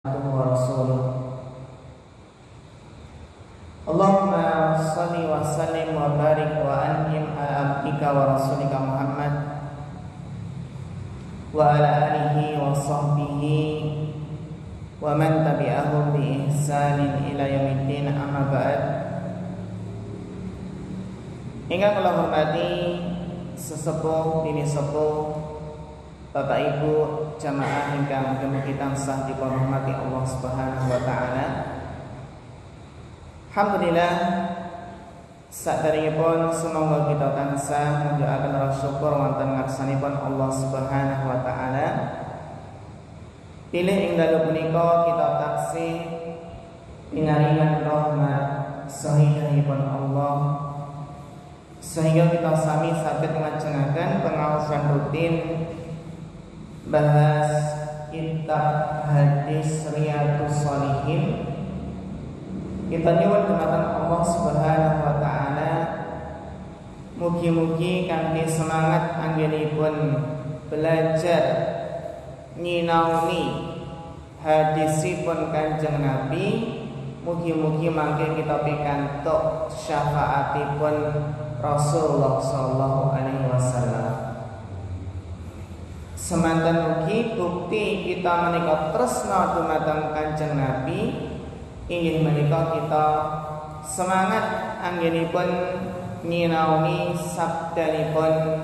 Warasuluh. Allahumma salli wa sallim wa barik wa an'im ala abdika wa rasulika Muhammad wa ala alihi wa sahbihi wa man tabi'ahum bi ihsanin ila yaumiddin, amma ba'd. Ingkang kula hormati sesepuh dini sepuh Bapak Ibu jamaah ingkang mugi tansah dipunrahmati Allah Subhanahu wa taala. Alhamdulillah, saderengipun sumangga kita tansah ngunjukaken rasa syukur wonten ngarsanipun Allah Subhanahu wa taala. Pilih ing dalu punika kita taksih pinaringan rahmat sahihipun Allah, sehingga kita sami saged nglajengaken pengaosan rutin bahas kitab hadis Riyadhus Shalihin. Kita nyuwun dumateng Allah Subhanahu wa taala mugi-mugi kanthi semangat anggenipun belajar nyinaoni hadisipun Kanjeng Nabi, mugi-mugi mangke kita pikantuk syafaatipun Rasulullah sallallahu alaihi wasallam. Semanten mugi bukti kita menika tresna dumateng Kanjeng Nabi, inggih menika kita semangat anggenipun nyinaoni sabdanipun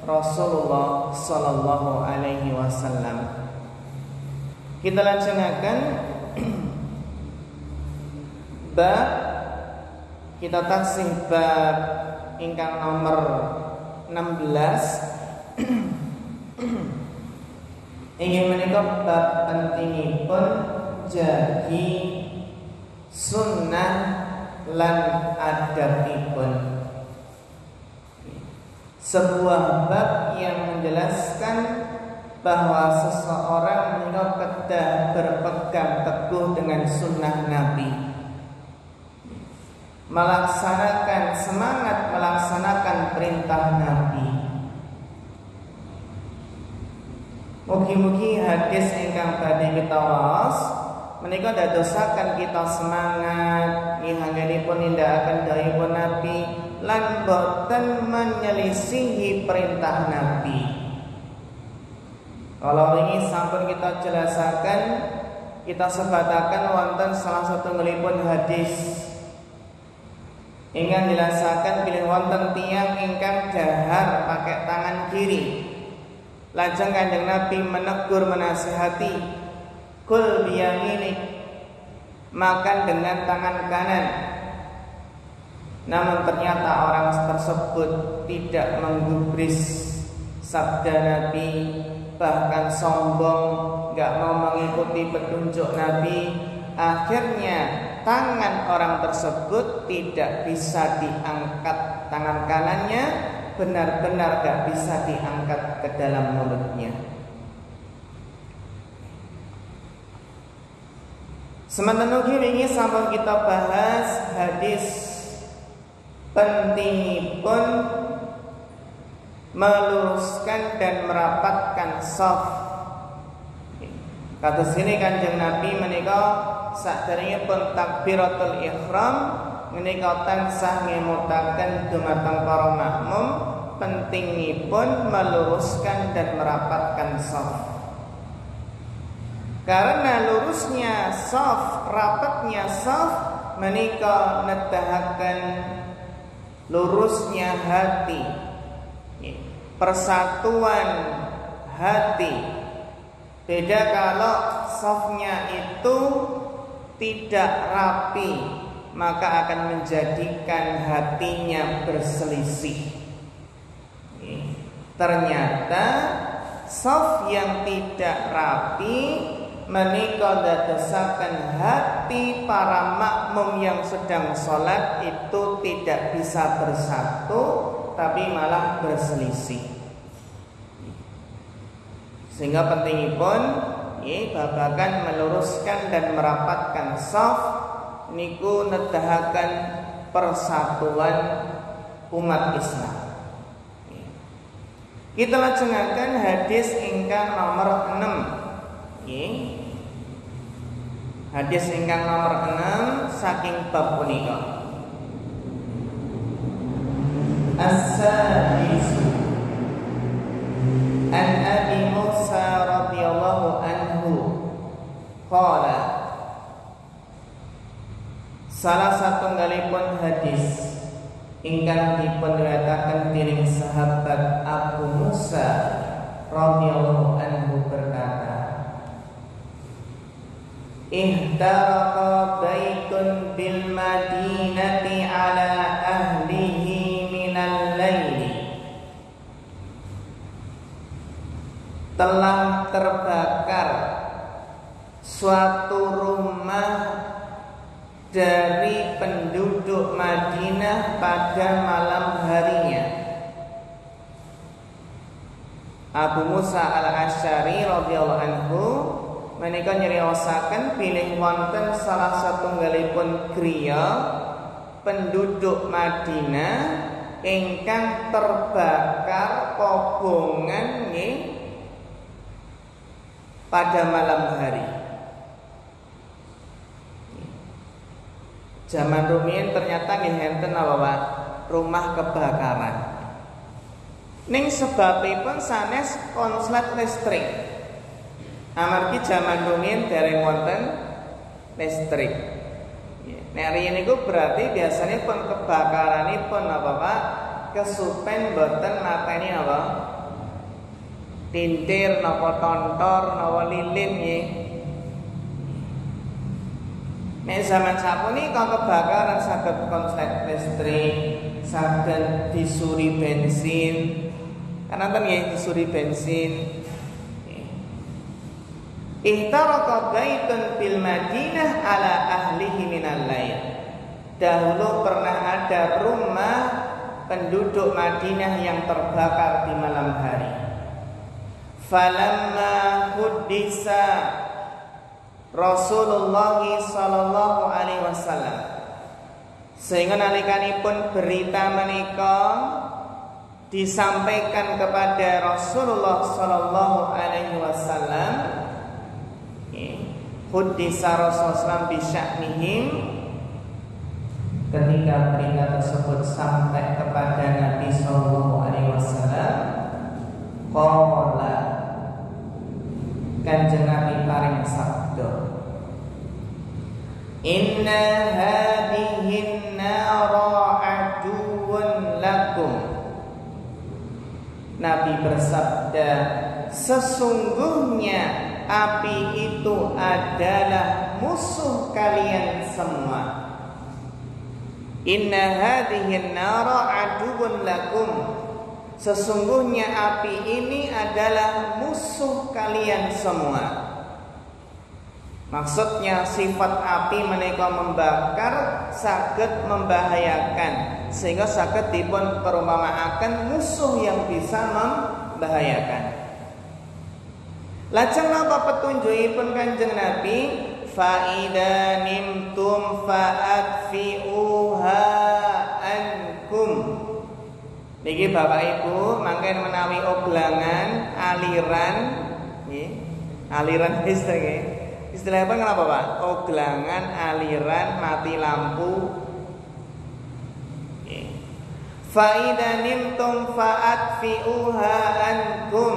Rasulullah sallallahu alaihi wasallam. Kita lajengaken bab, kita taksih bab ingkang nomor 16. Ingin menika bab pentingipun jagi sunnah lan adabipun. Sebuah bab yang menjelaskan bahwa seseorang menika kedah berpegang teguh dengan sunnah Nabi, semangat melaksanakan perintah Nabi. Mugi-mugi hadis ingkang badhe kita waos menika dadosaken kita semangat nganggenipun nindakaken dawuhipun Nabi lan boten menyelisihi perintah Nabi. Kalau ini sampun kita jelasaken, kita sebataken wonten salah satunggalipun hadis ingkang jelasaken bilih wonten tiyang ingkang dahar pakai tangan kiri. Lajeng Kanjeng Nabi menegur menasihati, kul biyaminik, makan dengan tangan kanan. Namun ternyata orang tersebut tidak menggubris sabda Nabi, bahkan sombong, gak mau mengikuti petunjuk Nabi. Akhirnya tangan orang tersebut tidak bisa diangkat, tangan kanannya benar-benar gak bisa diangkat ke dalam mulutnya. Sementara ini sampun kita bahas hadis pentingipun meluruskan dan merapatkan shaf. Kados sini Kanjeng Nabi menika saderengipun takbiratul ihram menika tansah ngemutaken dumateng para makmum pentingipun meluruskan dan merapatkan shaf. Karena lurusnya shaf, rapatnya shaf menika nedahaken lurusnya hati, persatuan hati. Beda kalau shafnya itu tidak rapi, maka akan menjadikan hatinya berselisih. Ternyata shaf yang tidak rapi menika dadosaken hati para makmum yang sedang sholat itu tidak bisa bersatu, tapi malah berselisih. Sehingga pentingipun babagan meluruskan dan merapatkan shaf niku nedahaken persatuan umat Islam. Kita lajengaken hadis ingkang nomor 6. Hadis ingkang nomor 6 saking bab punika. As-sadis an Abi Musa radhiyallahu anhu qala, salah satunggalipun hadis ingkang dipunriwayataken dening sahabat Abu Musa radhiyallahu anhu berkata, ihtaraqa baitun bil madinati ala ahlihi minal laili. Telah terbakar suatu rumah dari penduduk Madinah pada malam harinya. Abu Musa al-Asy'ari radhiyallahu anhu menika nyriyosaken bilih wonten salah satunggalipun griya penduduk Madinah ingkang terbakar kobongan nggih pada malam hari. Zaman rumiyin ternyata nggih enten apa Pak? Rumah kebakaran. Ning sebabipun sanes konslet listrik. Amargi zaman rumiyin dereng wonten listrik. Nek riyen niku berarti biasanya pun kebakaranipun apa Pak? Kesupen boten mateni apa? Tintir napa tontor napa lilin nggih. Nek zaman sapunika kebakaran saged konslet listrik, saged disuri bensin. Kan nonton nggih disuri bensin. Ihtaraqa baitun bil Madinah ala ahlihi minal lail. Dahulu pernah ada rumah penduduk Madinah yang terbakar di malam hari. Falamma huddisa Rasulullah sallallahu alaihi wasallam, sehingga nalikanipun berita menika disampaikan kepada Rasulullah sallallahu alaihi wasallam, huddisa Rasulullah bisya'nihim, ketika berita tersebut sampai kepada Nabi sallallahu alaihi wasallam, qala, Kanjeng Nabi paring sabda, inna hadhihi nara aduwwun lakum. Nabi bersabda, sesungguhnya api itu adalah musuh kalian semua. Inna hadhihi nara aduwwun lakum. Sesungguhnya api ini adalah musuh kalian semua. Maksudnya sifat api menika membakar saged membahayakan, sehingga saged dipun perumpamaaken musuh yang bisa membahayakan. Lajeng napa petunjukipun Kanjeng Nabi? Fa idza nimtum fa'atfi'uha ankum. Niki Bapak Ibu mangken menawi oglangan aliran nggih, aliran listrik nggih. Istilah apa kenapa Pak? Oglangan, aliran, mati lampu. Fa idza nimtum fa'atfi'uha ankum.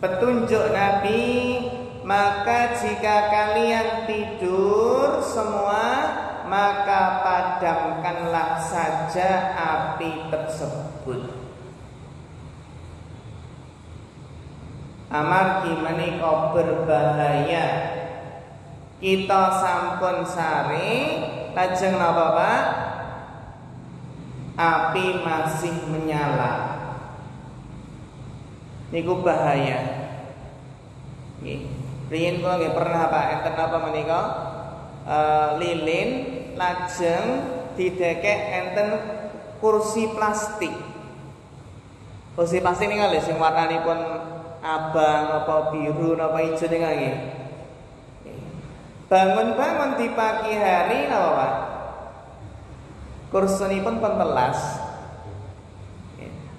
Petunjuk Nabi, maka jika kalian tidur semua, maka padamkanlah saja api tersebut. Amargi menika berbahaya. Kita sampun sare, lajeng napa Pak? Api masih menyala. Niku bahaya. Nggih. Riyen kula nggih pernah Pak enten apa menika? Lilin lajeng didekek enten kursi plastik. Kursi plastik niku lho sing warnanipun abang apa biru apa ijo niku nggih. Bangun-bangun di pagi hari napa Pak? Kursunipun pentelas.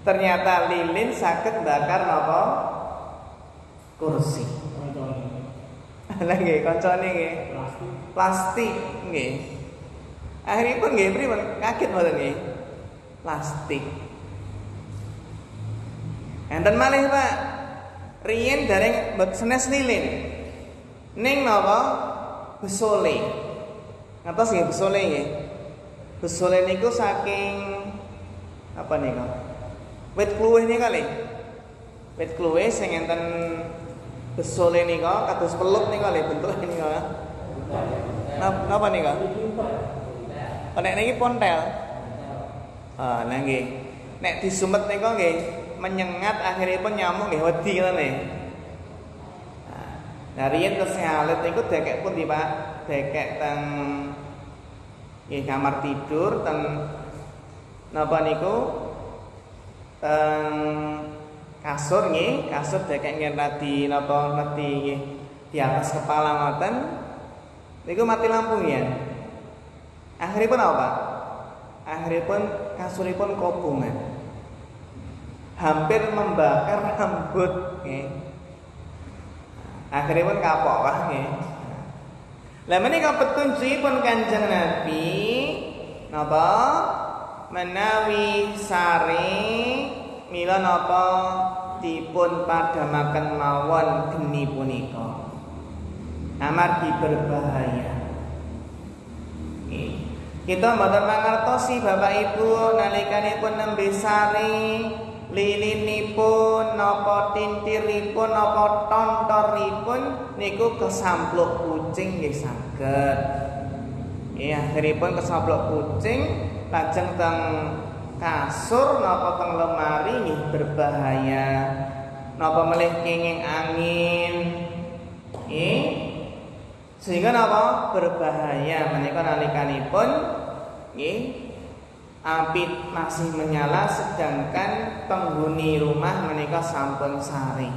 Ternyata lilin saged bakar napa? Kursi. Lah nggih kancane nggih. Plastik nggih. Akhiripun nggih pripun? Kaget mboten nggih. Plastik. Enten malih Pak. Riyen dereng senes lilin. Ning napa? Besole. Ngatos nggih besole nggih. Besole niku saking apa niku? Wit kluwih niku kali. Wit kluwih sing enten besole niku kados peluk niku kali bentuke niku. Napa niku? Nek niki pontel. Ah, nah nggih. Nek disumet niku nggih menyengat akhiripun nyamuk nggih wedi ngoten nggih. Nah, riyen tesih alit niku dekek pundi Pak? Dekek teng nggih kamar tidur teng napa niku? Teng kasur nggih, kasur dekek ngerti napa ngerti nggih di atas kepala ngoten. Niku mati lampu ya. Akhiripun apa? Akhiripun kasuripun kobongan. Hampir membakar rambut nggih. Akhiripun kapok wah nggih. Lah menika petunjukipun Kanjeng Nabi napa menawi sare mila napa dipun padhamaken mawon geni punika. Amargi berbahaya. Kita mboten mangertosi Bapak Ibu nalikanipun nembe sari lilinipun napa tintiripun napa tontoripun niku kesampluk kucing nggih saged. Nggih akhiripun kesampluk kucing lajeng teng kasur napa teng lemari nggih berbahaya. Napa melih kenging angin. Nggih sehingga napa berbahaya menika nalikanipun nggih api masih menyala sedangkan penghuni rumah menika sampun sari.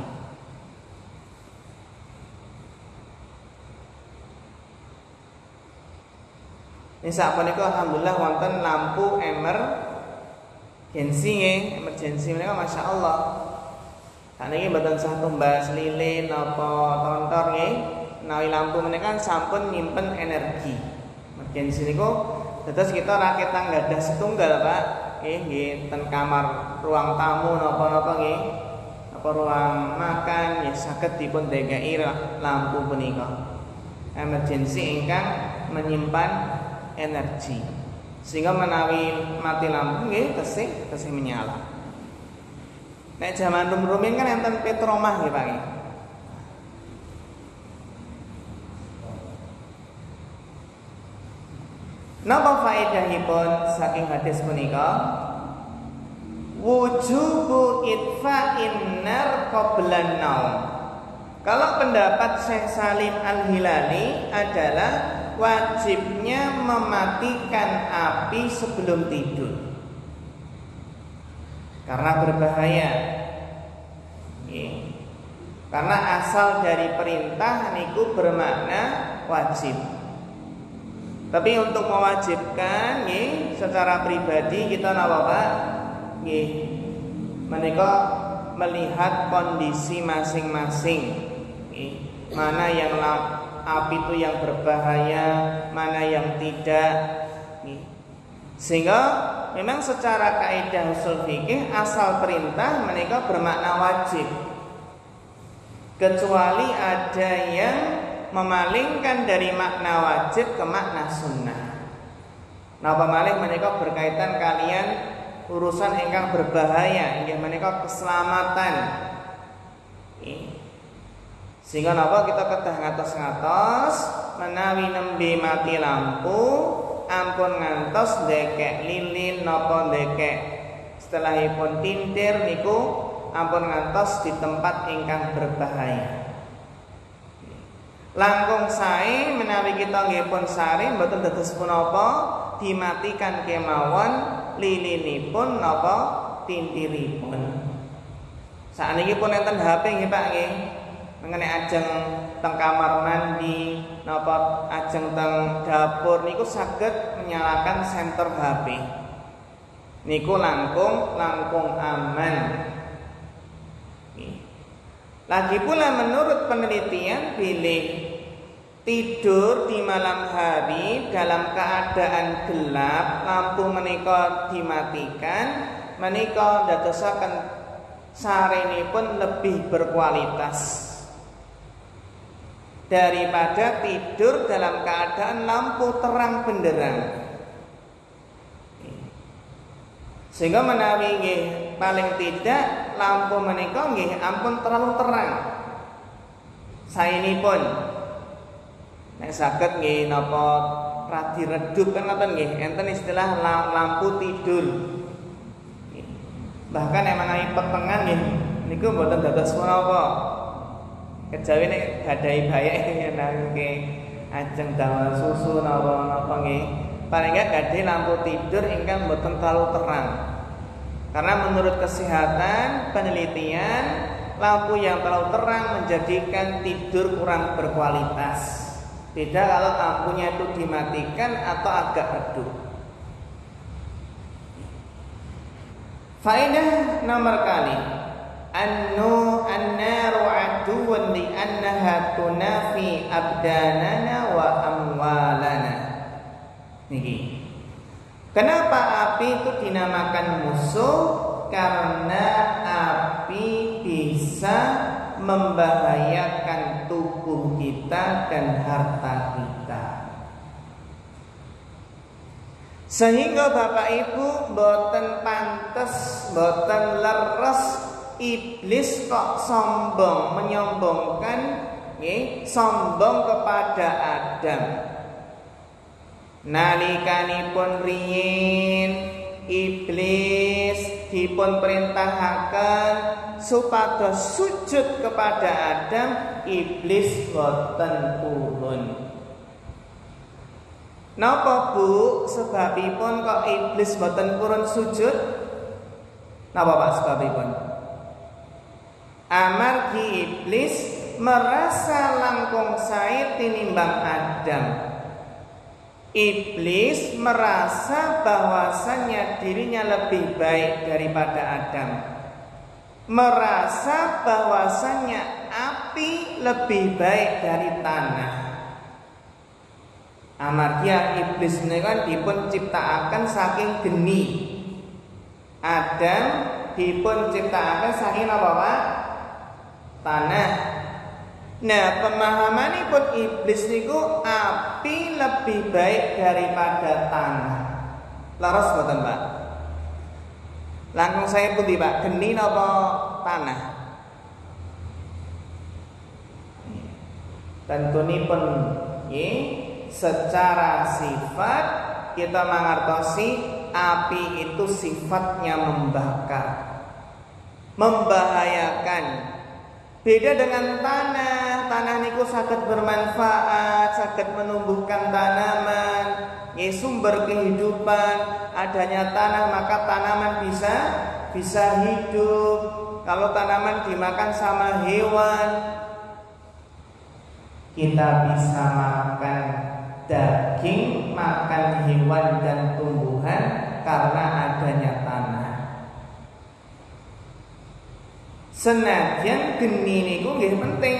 Ini sapunika alhamdulillah wonten lampu emergency nggih, emergency menika masyaallah. Sakniki mboten sah tumbas lilin napa tontor nggih. Menawi lampu menika sampun nyimpen energi. Emergency niku dados kita raketan gadah setunggal Pak. Nggih ten kamar ruang tamu napa-napa nggih. Apa ruang makan ya saged dipun dengeki lampu punika. Emergency ingkang menyimpan energi. Sehingga menawi mati lampu nggih tesih menyala. Nek jaman rumiyin kan enten petromah nggih Pak nggih. Napa faedahipun saking hadis punika? Wujubu itfa'in nar qablan naum. Kalau pendapat Syekh Salim Al-Hilali adalah wajibnya mematikan api sebelum tidur. Karena berbahaya. Karena asal dari perintah niku bermakna wajib. Tapi untuk mewajibkan nggih secara pribadi kita napa Pak? Nggih. Menika melihat kondisi masing-masing. Nggih. Mana yang api itu yang berbahaya, mana yang tidak. Nggih. Sehingga memang secara kaidah usul fikih asal perintah menika bermakna wajib. Kecuali ada yang memalingkan dari makna wajib ke makna sunnah. Napa malih menika berkaitan kalian urusan ingkang berbahaya, inggih menika keselamatan. Sehingga napa kita kedah ngatos-ngatos menawi nembe mati lampu ampun ngantos ndekek lilin napa ndekek setelahipun tintir niku ampun ngantos di tempat ingkang berbahaya. Langkung sae menawi kita nggih pun sare mboten dados punapa dimatikan kemawon lilinipun napa tintiripun. Sakniki pun enten HP nggih Pak nggih. Mengenai ajeng teng kamar mandi napa ajeng teng dapur niku saged menyalakan senter HP. Niku langkung aman. Lagi pula menurut penelitian bilih tidur di malam hari dalam keadaan gelap, lampu menika dimatikan, menika ndadosaken sarenipun lebih berkualitas daripada tidur dalam keadaan lampu terang benderang. Sehingga menawi nggih paling tidak lampu menika nggih ampun terlalu terang. Saenipun nek saged nggih napa radi redup kan ngoten nggih, enten istilah lampu tidur. Bahkan nek menawi petengan nggih niku mboten dados menapa. Kejawi nek gadahi bayek nggih ajeng damel susu napa nggih, paling enggak gadahi lampu tidur ingkang mboten terlalu terang. Karena menurut kesehatan penelitian, lampu yang terlalu terang menjadikan tidur kurang berkualitas. Beda kalau lampunya itu dimatikan atau agak redup. Faedah nomor kali, an-naru aduwwun li annaha tunafi abdanana wa amwalana. Niki. Kenapa api itu dinamakan musuh? Karena api bisa membahayakan tubuh kita dan harta kita. Sehingga Bapak Ibu boten pantes, boten leres iblis kok sombong, menyombongkan sombong kepada Adam. Nalikanipun riyin iblis dipun perintahaken supados sujud kepada Adam, iblis boten purun. Napa Bu sebabipun kok iblis boten purun sujud? Napa Pak sebabipun? Amargi iblis merasa langkung sae tinimbang Adam. Iblis merasa bahwasannya dirinya lebih baik daripada Adam. Merasa bahwasannya api lebih baik dari tanah. Amarga iblis menika dipun ciptakaken saking geni. Adam dipun ciptakaken saking apa Pak? Tanah. Nah, pemahamanipun iblis niku api lebih baik daripada tanah. Laras boten Pak? Langkung saya pundi Pak? Geni napa tanah? Tentunipun nggih secara sifat kita mangertosi api itu sifatnya membakar, membahayakan. Beda dengan tanah. Tanah niku saged bermanfaat, saged menumbuhkan tanaman, sumber kehidupan. Adanya tanah maka tanaman bisa hidup. Kalau tanaman dimakan sama hewan, kita bisa makan daging, makan hewan dan tumbuhan karena adanya tanah. Senadyan geni niku nggih penting.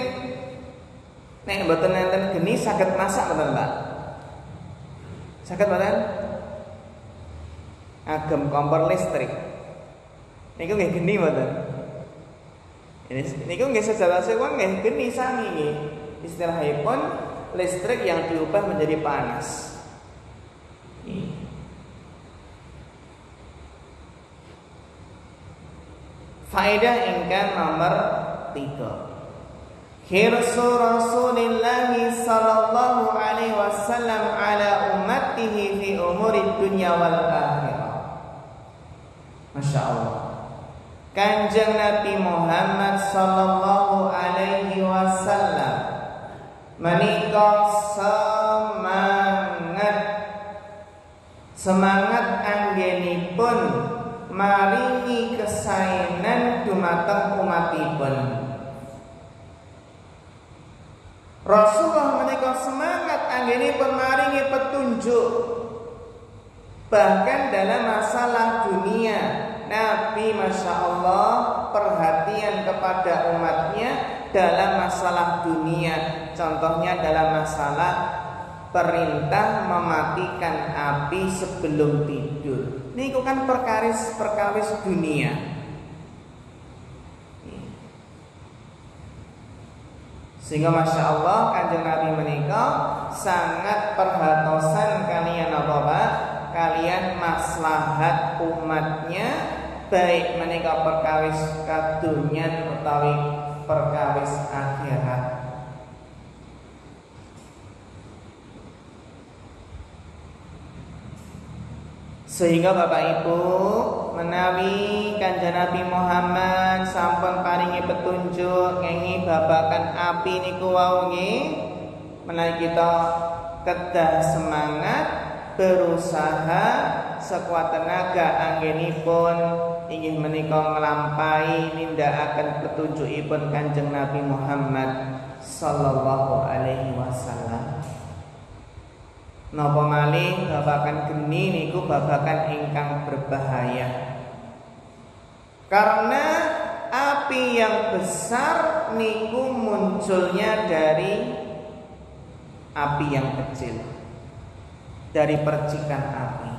Nek mboten enten geni saged masak mboten, Pak? Saged mboten? Agem kompor listrik. Niku nggih geni mboten? Niku nggih sejalase wong nggih geni sami nggih. Istilahipun listrik yang diubah menjadi panas. Faedah ingkang nomor 3. Hirsu Rasulillah sallallahu alaihi wasallam ala ummatihi fi umuri dunya wal akhirah. Masya Allah. Kanjeng Nabi Muhammad sallallahu alaihi wasallam menika semangat anggenipun maringi kesaenan dumateng umatipun. Rasulullah menika semangat anggenipun maringi petunjuk. Bahkan dalam masalah dunia, Nabi Masya Allah perhatian kepada umatnya dalam masalah dunia. Contohnya dalam masalah perintah mematikan api sebelum tidur. Niku kan perkawis dunia. Sehingga Masya Allah Kanjeng Nabi menika sangat perhatosan kalian apa Pak? Kalian maslahat umatnya, baik menika perkawis kadunyan utawi perkawis akhirat. Sehingga Bapak Ibu menawi Kanjeng Nabi Muhammad sampun paringi petunjuk ngengi babakan api niku wau nggih, menawi kita kedah semangat berusaha sekuat tenaga anggenipun inggih menika nglampahi nindakaken petunjukipun Kanjeng Nabi Muhammad sallallahu alaihi wasallam. Napa malih babakan geni niku babakan ingkang berbahaya. Karena api yang besar niku munculnya dari api yang kecil, dari percikan api.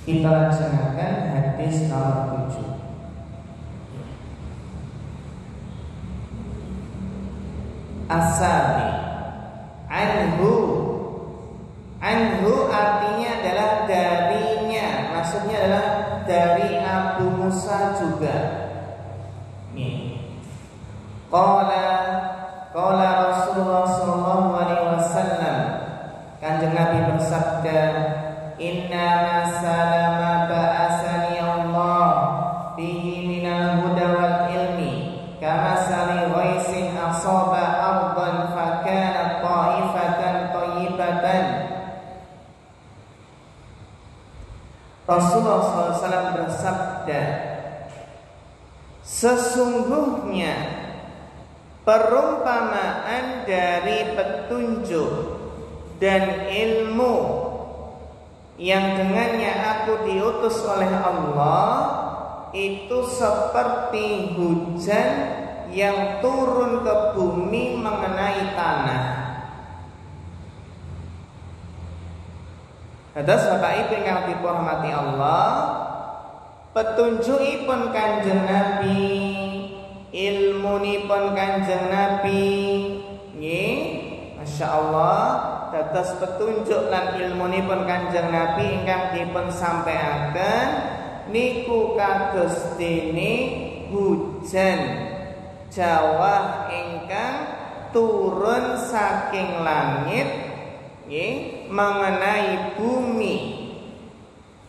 Kita laksanakan hadis nomor 7. Asabi Anhu artinya adalah darinya, maksudnya adalah dari Abu Musa juga. Qala Rasulullah sallallahu alaihi wasallam, Kanjeng Nabi bersabda, inna masalama ba'asani Allah bihi minal huda wal ilmi kama sali ghaisin asaba ardan fakana ta'ifatan tayyibatan. Rasulullah SAW bersabda, sesungguhnya perumpamaan dari petunjuk dan ilmu yang dengannya aku diutus oleh Allah itu seperti hujan yang turun ke bumi mengenai tanah. Kados Bapak Ibu ingkang dirahmati Allah, petunjukipun Kanjeng Nabi, ilmunipun Kanjeng Nabi, nggih, Masya Allah, dados petunjuk lan ilmunipun Kanjeng Nabi ingkang dipun sampaiaken niku kados dene hujan jawah ingkang turun saking langit nggih mengenai bumi.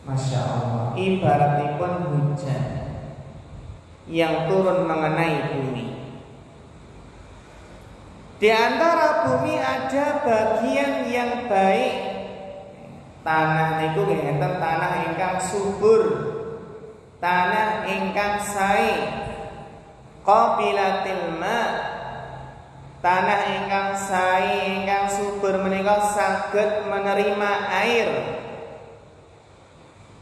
Masya Allah, ibaratipun hujan yang turun mengenai bumi. Di antara bumi ada bagian yang baik. Tanah niku nggih enten tanah ingkang subur, tanah ingkang sae, qabilatil ma, tanah ingkang sae ingkang subur menika saged menerima air.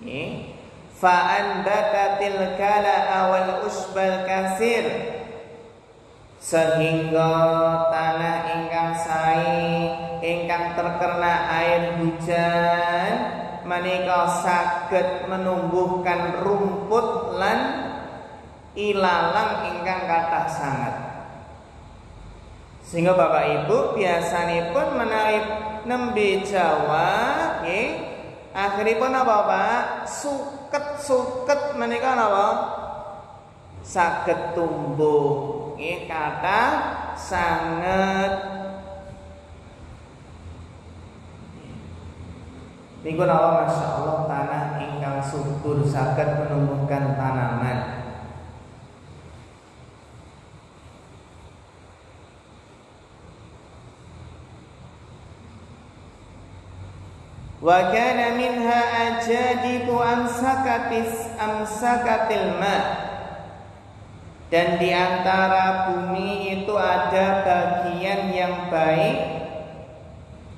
Nggih. Fa'anbatatil kala awal usbal kasir, sehingga tanah ingkang sae ingkang terkena air hujan menika saged menumbuhkan rumput lan ilalang ingkang kathah sanget. Sehingga Bapak Ibu biasanipun menawi nembe Jawa nggih, akhiripun apa Pak? Suket menika napa? Saged tumbuh nggih kathah sanget. Niku napa Masya Allah tanah ingkang subur saged menumbuhkan tanaman. Wa kana minha ajadibu amsakatil ma, dan di antara bumi itu ada bagian yang baik,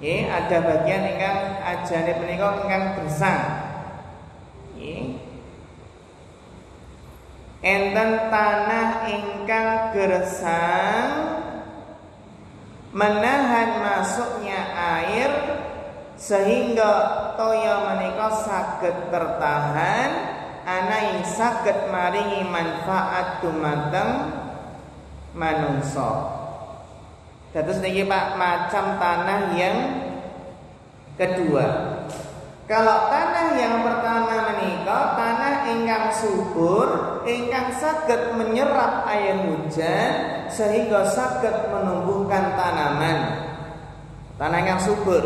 ya, ada bagian ingkang ajanib menika ingkang gersang, ya. enten tanah ingkang gersang menahan masuknya air sehingga toya menika saged tertahan ana ing saged maringi manfaat dumateng manungsa. Dados niki Pak macam tanah yang kedua. Kalau tanah yang pertama menika tanah ingkang subur, ingkang saged menyerap air hujan sehingga saged menumbuhkan tanaman. Tanah ingkang subur.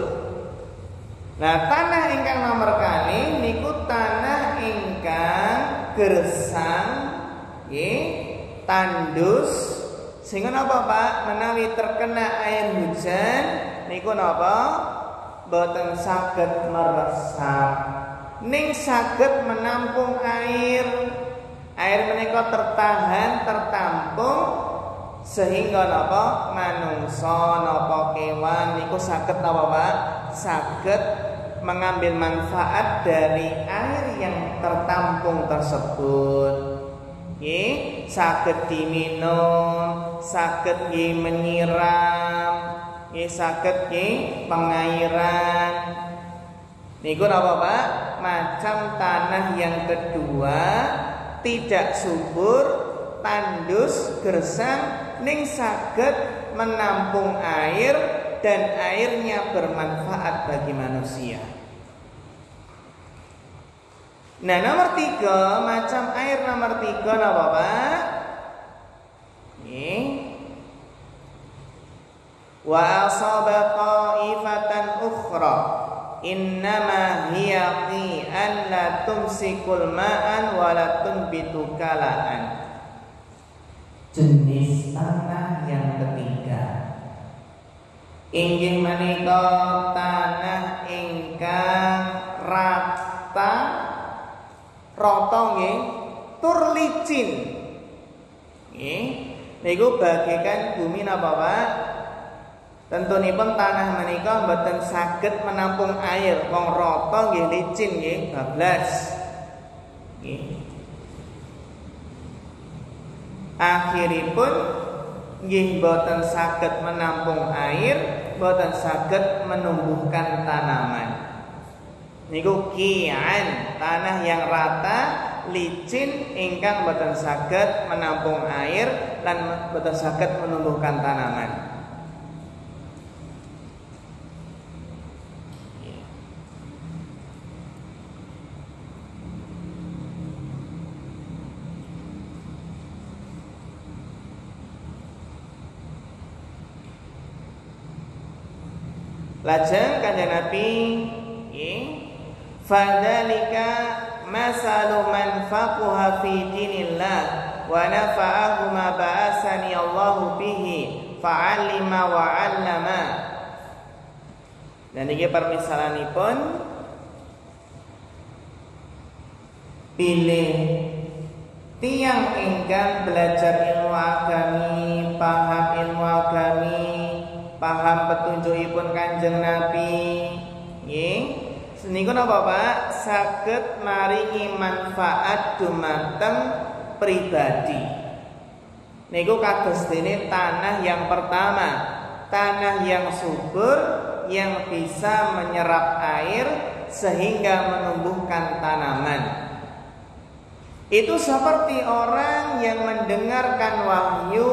Nah, tanah ingkang nomor kali niku tanah ingkang gersang, nggih, tandus. Sehingga napa Pak? Menawi terkena air hujan niku napa? Boten saged meresap. Ning saged menampung air. Air menika tertahan, tertampung sehingga napa? Manungsa napa kewan niku saged napa Pak? Saged mengambil manfaat dari air yang tertampung tersebut. Nggih, saged diminum, saged menyiram, nggih saged pengairan. Niku napa Pak? Macam tanah yang kedua, tidak subur, tandus, gersang, ning saged menampung air dan airnya bermanfaat bagi manusia. Nah, nomor 3, macam air nomor 3 napa Pak? Nggih. Wa asaba qaifatan ukhra innama hiya qi'an la tumsikul ma'an wa la tunbitu kalaan. Jenis tanah yang ketiga inggih menika tanah ingkang rata nggih tur licin. Nggih, niku bagaikan bumi napa Pak? Tentunipun tanah menika mboten saged menampung air, wong rata nggih licin nggih, bablas. Nggih. Akhiripun nggih mboten saged menampung air, mboten saged menumbuhkan tanaman. Niku kian tanah yang rata, licin ingkang boten saged menampung air lan boten saged menumbuhkan tanaman. Lajeng Kanjeng Nabi fadzalika masalu man faqaha fi dinillah wa nafa'ahu ma ba'asani Allahu bihi fa'alima wa 'allama. Dan iki permisalanipun pilih tiang ingkang belajar ilmu agami, paham ilmu agami, paham petunjukipun Kanjeng Nabi, nggih. Niku napa Pak? Saged maringi manfaat dumateng pribadi. Niku kados dene tanah yang pertama, tanah yang subur yang bisa menyerap air sehingga menumbuhkan tanaman. Itu seperti orang yang mendengarkan wahyu,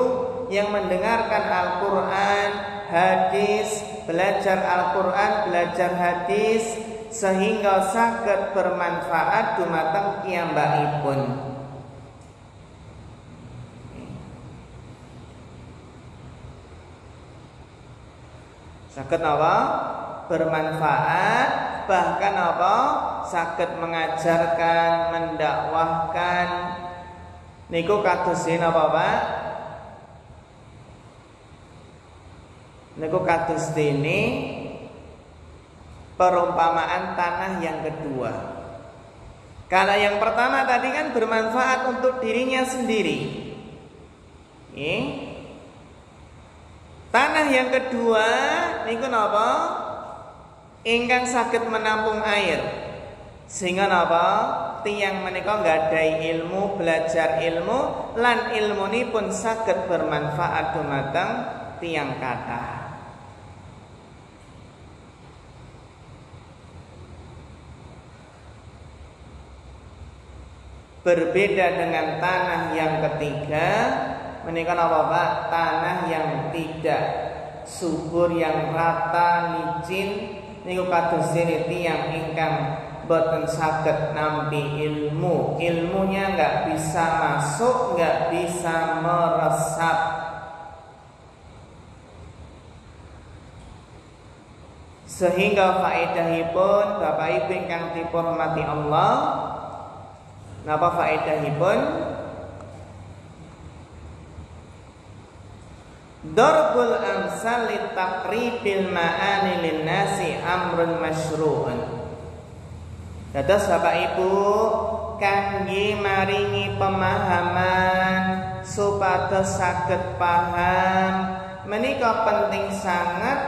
yang mendengarkan Al-Qur'an, hadis, belajar Al-Qur'an, belajar hadis sehingga saged bermanfaat dumateng piyambakipun. Saged apa? Bermanfaat, bahkan apa? Saged mengajarkan, mendakwahkan. Niku kados napa Pak? Niku kados dene perumpamaan tanah yang kedua. Kalau yang pertama tadi kan bermanfaat untuk dirinya sendiri. Tanah yang kedua niku napa? Ingkang saged menampung air. Sehingga napa? tiyang menika nggadahi ilmu, belajar ilmu lan ilmunipun saged bermanfaat dumateng tiyang kathah. Berbeda dengan tanah yang ketiga, menika napa Pak? Tanah yang tidak subur, yang rata, licin, niku kados dene tiyang ingkang boten saged nampi ilmu. Ilmunya enggak bisa masuk, enggak bisa meresap. Sehingga faedahipun Bapak Ibu ingkang dihormati Allah, napa faedahipun? Darbul amsal litaqribil ma'ani linnasi amrun masyru'un. Dados Bapak Ibu kangge maringi pemahaman supados saged paham, menika penting sangat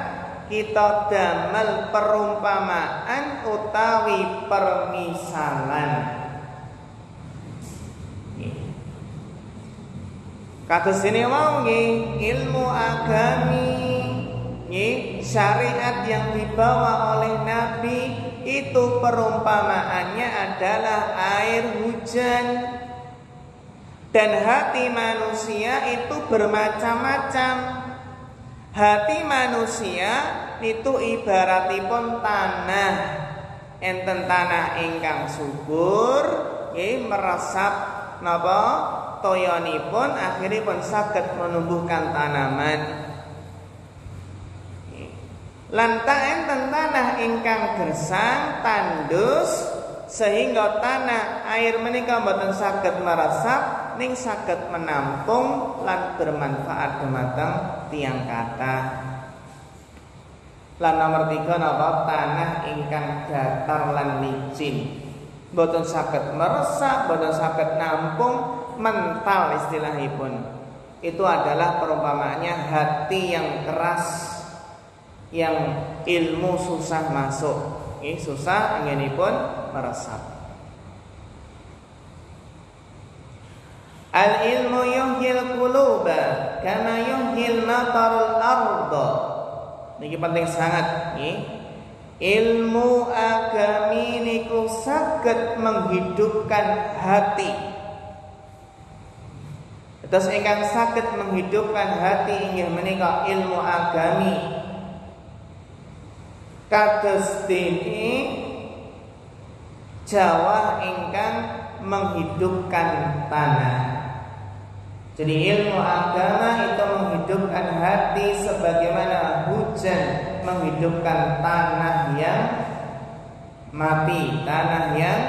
kita damel perumpamaan utawi permisalan. Kados dene wau nggih, ilmu agami nggih, syariat yang dibawa oleh Nabi itu perumpamaannya adalah air hujan. Dan hati manusia itu bermacam-macam. Hati manusia itu ibaratipun tanah. Enten tanah ingkang subur nggih, meresap napa toyanipun akhiripun saged menumbuhkan tanaman. Lan enten tanah ingkang gersang, tandus, sehingga tanah air menika boten saged meresap ning saged menampung lan bermanfaat dumateng tiyang kathah. Lan nomor 3 napa? Tanah ingkang datar lan licin, boten saged meresap, boten saged nampung, mental istilahipun. Itu adalah perumpamaannya hati yang keras, yang ilmu susah masuk, susah anggenipun meresap. Al ilmu yuhyil quluba kama yuhyil matarul arda. Niki penting sangat nggih. Ilmu agami niku saged menghidupkan hati. Terus ingkang saged menghidupkan hati inggih menika ilmu agami. Kados dene jawah ingkang menghidupkan tanah. Jadi ilmu agama itu menghidupkan hati sebagaimana hujan menghidupkan tanah yang mati, tanah yang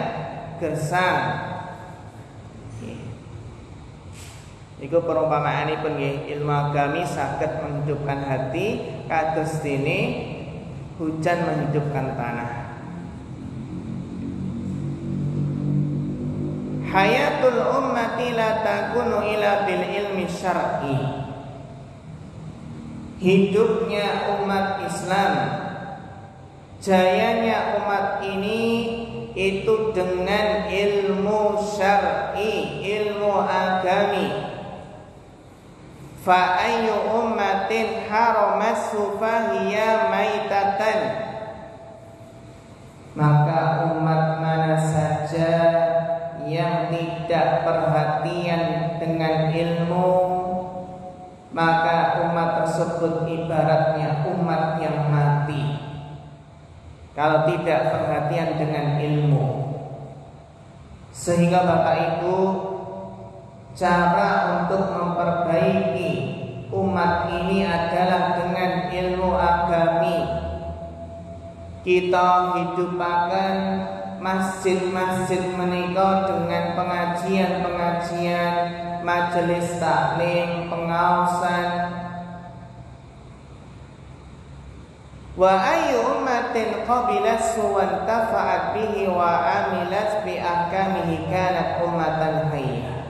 gersang. Iku perumpamaanipun nggih, ilmu agami saged menghidupkan hati kados dene hujan menghidupkan tanah. Hayatul ummati la takunu ila bil ilmi syar'i. Hidupnya umat Islam, jayanya umat ini itu dengan ilmu syar'i, ilmu agami. Fa ayyu ummatin haramatsu fahiya maitatan. Maka umat mana saja yang tidak perhatian dengan ilmu, maka umat tersebut ibaratnya umat yang mati. Kalau tidak perhatian dengan ilmu. Sehingga Bapak Ibu, cara untuk memperbaiki umat ini adalah dengan ilmu agami. Kita hidupaken masjid-masjid menika dengan pengajian-pengajian, majelis taklim, pengaosan. Wa ayyu ummatin qabilat suwan tafa'at bihi wa amilat bi ahkamihi kanat ummatan hayyah.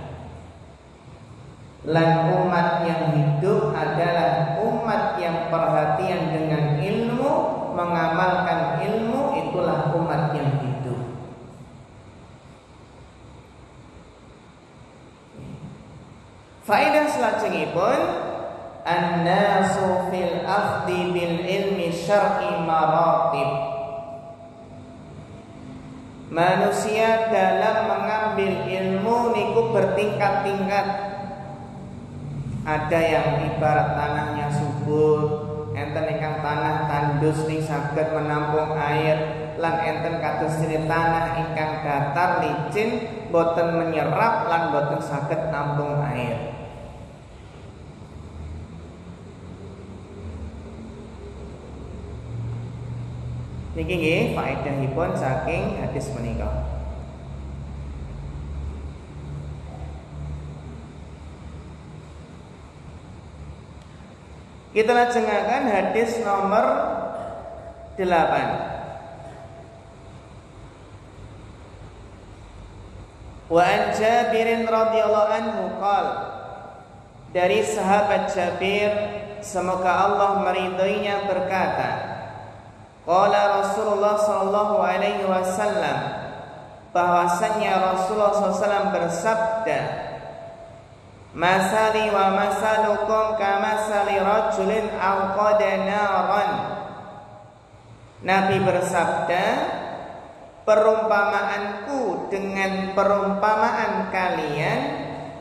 Lan umat yang hidup adalah umat yang perhatian dengan ilmu, mengamalkan ilmu, itulah umat yang hidup. Faedah salajengipun an-nasu fil akhdi bil ilmi syar'i maratib. Manusia dalam mengambil ilmu niku bertingkat-tingkat. Ada yang ibarat tanahnya subur, enten ingkang tanah tandus ning saged menampung air, lan enten kados dene tanah ingkang datar licin boten menyerap lan boten saged nampung air. Niki nggih faedahipun saking hadis menika. Kita lajengaken hadis nomor 8. Wa an Jabir radhiyallahu anhu qala, dari sahabat Jabir semoga Allah meridhoinya berkata, qala Rasulullah sallallahu alaihi wasallam, bahwasanya Rasulullah SAW bersabda, masali wa masalukum kamasali rajulin awqada naran. Nabi bersabda, perumpamaanku dengan perumpamaan kalian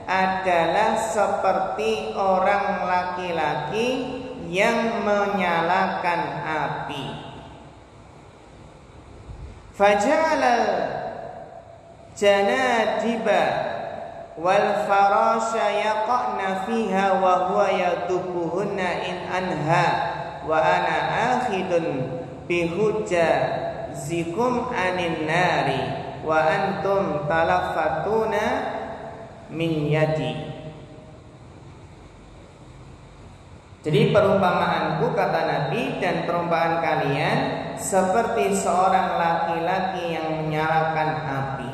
adalah seperti orang laki-laki yang menyalakan api. Faja'alal janadiba wal farasha yaqna fiha wa huwa yadubuhunna in anha wa ana akhidun bihujazikum anin nari wa antum talaffatuna min yadi. Jadi perumpamaanku, kata Nabi, dan perumpamaan kalian seperti seorang laki-laki yang menyalakan api.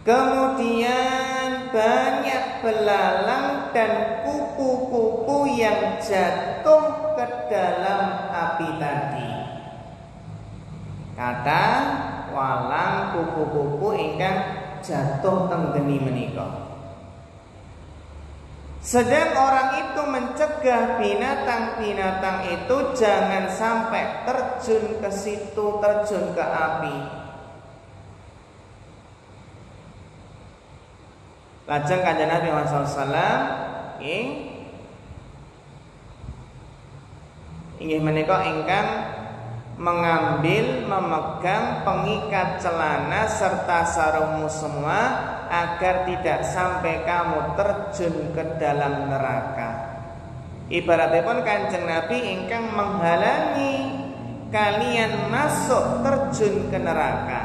Kemudian banyak belalang dan kupu-kupu yang jatuh ke dalam api tadi. Kata walang kupu-kupu ingkang jatuh teng geni menika. Sedang orang itu mencegah binatang-binatang itu jangan sampai terjun ke situ, terjun ke api. Lajeng kanjeng Nabi Muhammad SAW inggih menika ingkang mengambil, memegang pengikat celana serta sarungmu semua agar tidak sampai kamu terjun ke dalam neraka. Ibaratipun kanjeng Nabi ingkang menghalangi kalian masuk terjun ke neraka,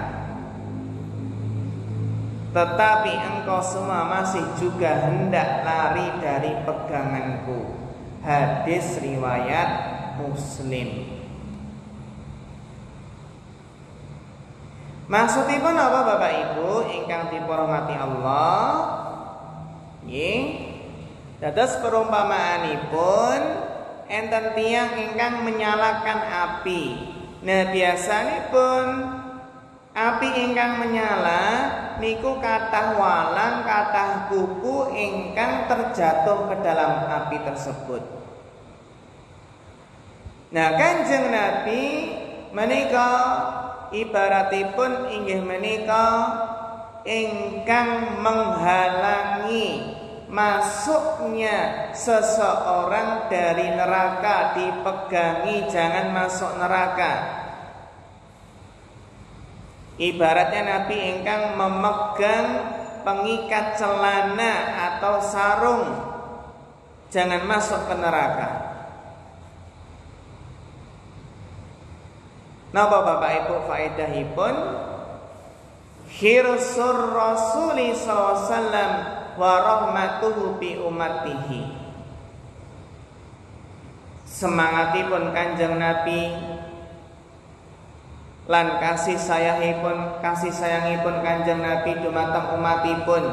tetapi engkau semua masih juga hendak lari dari peganganku. Hadis riwayat Muslim. Maksudipun apa Bapak Ibu ingkang dipormati Allah? Nggih. Dados perumpamaanipun enten tiyang ingkang menyalakan api. Nah, biasanipun api ingkang menyala niku kathah walang, kathah kuku ingkang terjatuh ke dalam api tersebut. Nah, Kanjeng Nabi menika ibaratipun inggih menika ingkang menghalangi masuknya seseorang dari neraka, dipegangi jangan masuk neraka. Ibaratnya Nabi ingkang memegang pengikat celana atau sarung jangan masuk ke neraka. Napa Bapak Ibu faedahipun? Hirsur Rasuli sallallahu alaihi wasallam wa rahmatuhu bi ummatihi. Semangatipun Kanjeng Nabi lan kasih sayangipun Kanjeng Nabi dumateng umatipun.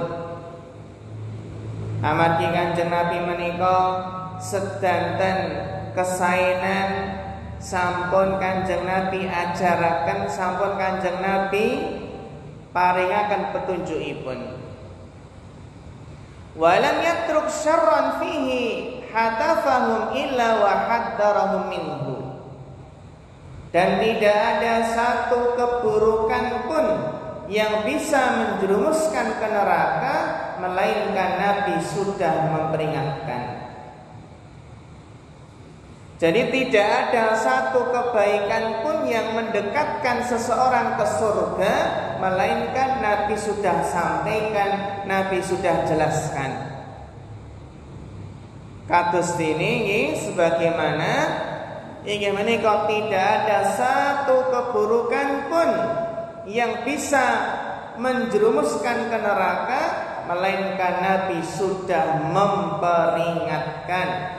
Amargi Kanjeng Nabi menika sedanten kesaenan sampun Kanjeng Nabi ajaraken, sampun Kanjeng Nabi paringaken petunjukipun. Walam yatruk syarran fihi hatafahum illa wa haddarahum minhu. Dan tidak ada satu keburukan pun yang bisa menjerumuskan ke neraka melainkan Nabi sudah memperingatkan. Jadi tidak ada satu kebaikan pun yang mendekatkan seseorang ke surga melainkan Nabi sudah sampaikan, Nabi sudah jelaskan. Kados ini sebagaimana ingin menikah tidak ada satu keburukan pun yang bisa menjerumuskan ke neraka melainkan Nabi sudah memperingatkan.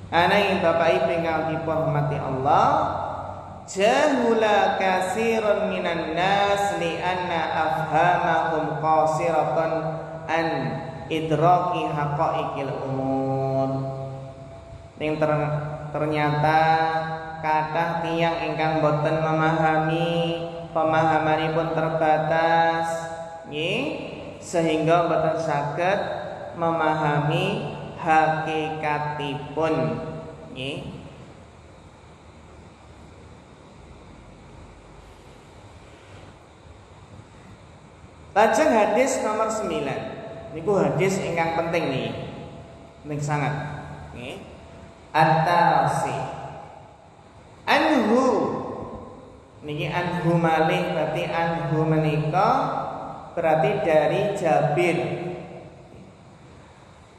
Anai Bapak Ibu yang dirahmati Allah, jahula katsirun minan nas li anna afhamahum qasiratan an idraki haqaiqil umur. Ternyata kathah tiyang ingkang boten memahami, pemahamanipun terbatas, nggih, sehingga boten saged memahami hakikatipun, nggih. Lajeng hadis nomor 9. Niku hadis ingkang penting nih. Penting sangat. Nggih. At-Tarasi. Anhu. Niki anhu malih berarti anhu menika berarti dari Jabir.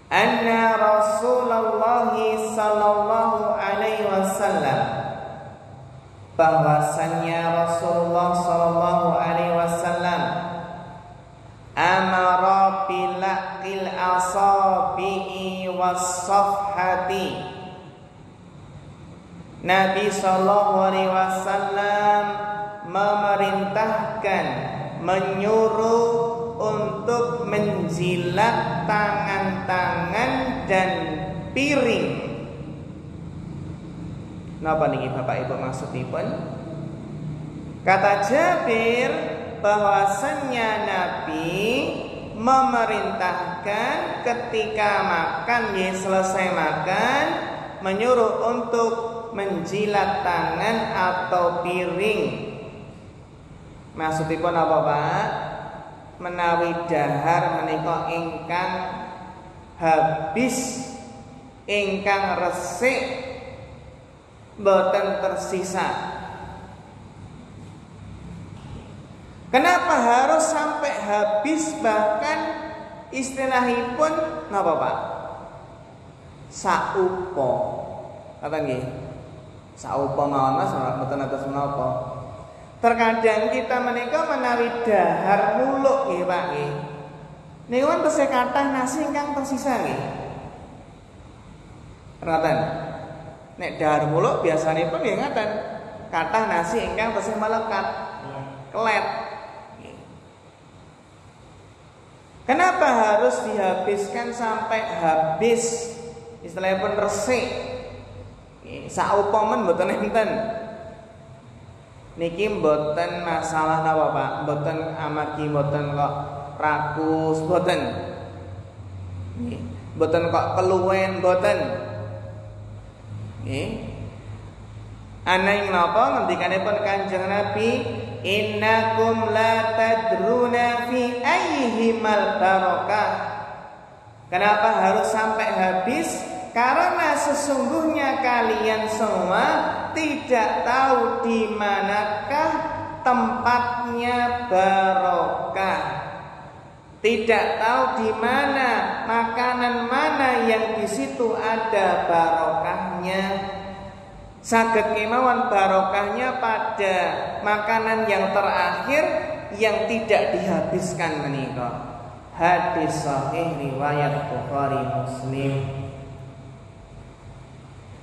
Anna Rasulullah sallallahu alaihi wasallam, bahwasannya Rasulullah sallallahu alaihi wasallam amara bilaqil asabi'i was-safhati. Nabi sallallahu alaihi wasallam memerintahkan, menyuruh untuk menjilat tangan-tangan dan piring. Napa niki Bapak Ibu maksudipun? Kata Jabir bahwasannya Nabi memerintahkan ketika makan, ya selesai makan, menyuruh untuk menjilat tangan atau piring. Maksudipun apa Pak? Menawi dahar menika ingkang habis, ingkang resik, boten tersisa. Kenapa harus sampai habis? Bahkan istilahipun napa Pak? Saupo. Kata nggih. Saupo mawon Mas, boten atus menapa. Terkadang kita menika menawi dahar muluk nggih Pak nggih. Niku kan tesih kathah nasi ingkang tersisa nggih. Ngoten. Nek dahar muluk biasanipun nggih ngaten. Kathah nasi ingkang tesih melekat. Kelet. Kenapa harus dihabiskan sampai habis? Istilahnya pun resik. Saupomen mboten enten. Niki mboten masalah napa Pak? Mboten amargi mboten kok rakus, mboten. Nggih. Mboten kok keluwen, mboten. Nggih. Ana ing napa ngendikanipun Kanjeng Nabi, innakum la tadruna fi ayyihimal barakah. Kenapa harus sampai habis? Karena sesungguhnya kalian semua tidak tahu di manakah tempatnya barokah. Tidak tahu di mana makanan mana yang di situ ada barokahnya. Saged kemawon barokahnya pada makanan yang terakhir yang tidak dihabiskan menika. Hadis sahih riwayat Bukhari Muslim.